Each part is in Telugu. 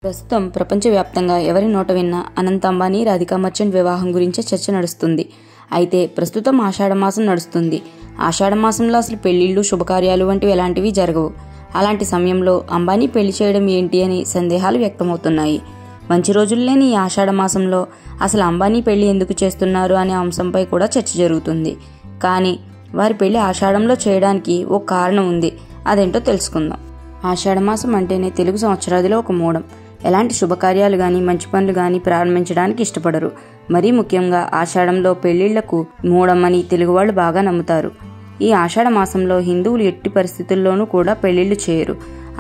ప్రస్తుతం ప్రపంచవ్యాప్తంగా ఎవరి నోట విన్నా అనంత్ అంబానీ రాధికా మర్చెంట్ వివాహం గురించే చర్చ నడుస్తుంది. అయితే ప్రస్తుతం ఆషాఢమాసం నడుస్తుంది. ఆషాఢమాసంలో అసలు పెళ్లిళ్లు, శుభకార్యాలు వంటివి ఎలాంటివి జరగవు. అలాంటి సమయంలో అంబానీ పెళ్లి చేయడం ఏంటి అని సందేహాలు వ్యక్తమవుతున్నాయి. మంచి రోజులు లేని ఈ ఆషాఢమాసంలో అసలు అంబానీ పెళ్లి ఎందుకు చేస్తున్నారు అనే అంశంపై కూడా చర్చ జరుగుతుంది. కానీ వారి పెళ్లి ఆషాఢంలో చేయడానికి ఓ కారణం ఉంది. అదేంటో తెలుసుకుందాం. ఆషాఢమాసం అంటేనే తెలుగు సంవత్సరాదిలో ఒక మూడం. ఎలాంటి శుభకార్యాలు గాని, మంచి పనులు గాని ప్రారంభించడానికి ఇష్టపడరు. మరీ ముఖ్యంగా ఆషాఢంలో పెళ్లిళ్లకు మూడమని తెలుగు వాళ్ళు బాగా నమ్ముతారు. ఈ ఆషాఢ మాసంలో హిందువులు ఎట్టి పరిస్థితుల్లోనూ కూడా పెళ్లిళ్లు చేయరు.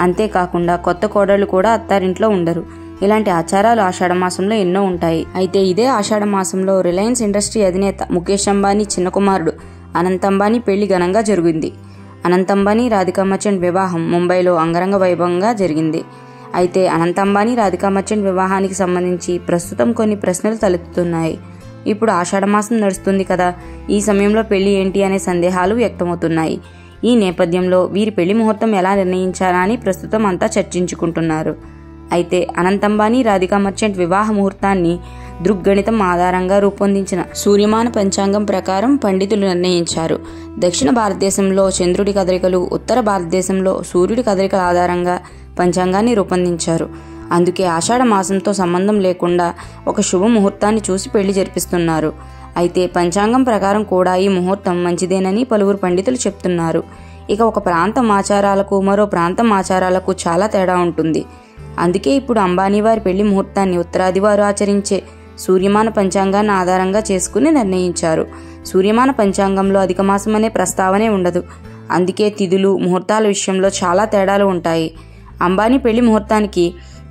అంతేకాకుండా కొత్త కోడళ్లు కూడా అత్తారింట్లో ఉండరు. ఇలాంటి ఆచారాలు ఆషాఢ మాసంలో ఎన్నో ఉంటాయి. అయితే ఇదే ఆషాఢ మాసంలో రిలయన్స్ ఇండస్ట్రీ అధినేత ముఖేష్ అంబానీ చిన్న కుమారుడు అనంత్ అంబానీ పెళ్లి ఘనంగా జరిగింది. అనంత్ అంబానీ రాధికా మర్చెంట్ వివాహం ముంబైలో అంగరంగ వైభవంగా జరిగింది. అయితే అనంత్ అంబానీ రాధికా మర్చెంట్ వివాహానికి సంబంధించి ప్రస్తుతం కొన్ని ప్రశ్నలు తలెత్తుతున్నాయి. ఇప్పుడు ఆషాఢమాసం నడుస్తుంది కదా, ఈ సమయంలో పెళ్లి ఏంటి అనే సందేహాలు వ్యక్తమవుతున్నాయి. ఈ నేపథ్యంలో వీరి పెళ్లి ముహూర్తం ఎలా నిర్ణయించాలా అని ప్రస్తుతం అంతా చర్చించుకుంటున్నారు. అయితే అనంత్ అంబానీ రాధికా మర్చెంట్ వివాహ ముహూర్తాన్ని దృగ్గణితం ఆధారంగా రూపొందించిన సూర్యమాన పంచాంగం ప్రకారం పండితులు నిర్ణయించారు. దక్షిణ భారతదేశంలో చంద్రుడి కదలికలు, ఉత్తర భారతదేశంలో సూర్యుడి కదలికల ఆధారంగా పంచాంగాన్ని రూపొందించారు. అందుకే ఆషాఢ మాసంతో సంబంధం లేకుండా ఒక శుభ ముహూర్తాన్ని చూసి పెళ్లి జరిపిస్తున్నారు. అయితే పంచాంగం ప్రకారం కూడా ఈ ముహూర్తం మంచిదేనని పలువురు పండితులు చెప్తున్నారు. ఇక ఒక ప్రాంతం ఆచారాలకు మరో ప్రాంతం ఆచారాలకు చాలా తేడా ఉంటుంది. అందుకే ఇప్పుడు అంబానీ వారి పెళ్లి ముహూర్తాన్ని ఉత్తరాది వారు ఆచరించే సూర్యమాన పంచాంగాన్ని ఆధారంగా చేసుకుని నిర్ణయించారు. సూర్యమాన పంచాంగంలో అధిక మాసం అనే ప్రస్తావనే ఉండదు. అందుకే తిథులు, ముహూర్తాల విషయంలో చాలా తేడాలు ఉంటాయి. అంబానీ పెళ్లి ముహూర్తానికి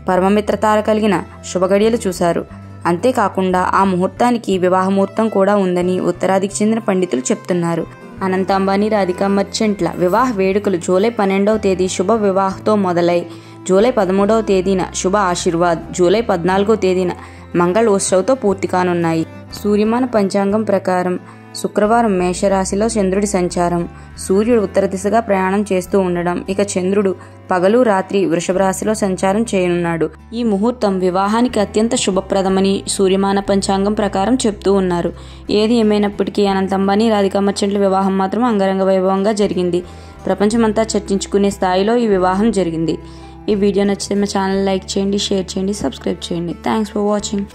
పరమమిత్రతార కలిగిన శుభగడియలు చూశారు. అంతేకాకుండా ఆ ముహూర్తానికి వివాహ ముహూర్తం కూడా ఉందని ఉత్తరాదికి చెందిన పండితులు చెప్తున్నారు. అనంత్ అంబానీ రాధికా మర్చెంట్ల వివాహ వేడుకలు జూలై 12వ తేదీ శుభ వివాహతో మొదలై జూలై 13వ తేదీన శుభ ఆశీర్వాద్, జూలై 14వ తేదీన మంగళ ఉత్సవ్తో పూర్తి కానున్నాయి. సూర్యమాన పంచాంగం ప్రకారం శుక్రవారం మేషరాశిలో చంద్రుడి సంచారం, సూర్యుడు ఉత్తర దిశగా ప్రయాణం చేస్తూ ఉండడం, ఇక చంద్రుడు పగలు రాత్రి వృషభ రాశిలో సంచారం చేయనున్నాడు. ఈ ముహూర్తం వివాహానికి అత్యంత శుభప్రదమని సూర్యమాన పంచాంగం ప్రకారం చెప్తూ ఉన్నారు. ఏది ఏమైనప్పటికీ అనంత్ అంబానీ రాధికా మర్చెంట్ల వివాహం మాత్రం అంగరంగ వైభవంగా జరిగింది. ప్రపంచమంతా చర్చించుకునే స్థాయిలో ఈ వివాహం జరిగింది. ఈ వీడియో నచ్చితే మా ఛానల్ లైక్ చేయండి, షేర్ చేయండి, సబ్స్క్రైబ్ చేయండి. Thanks for watching.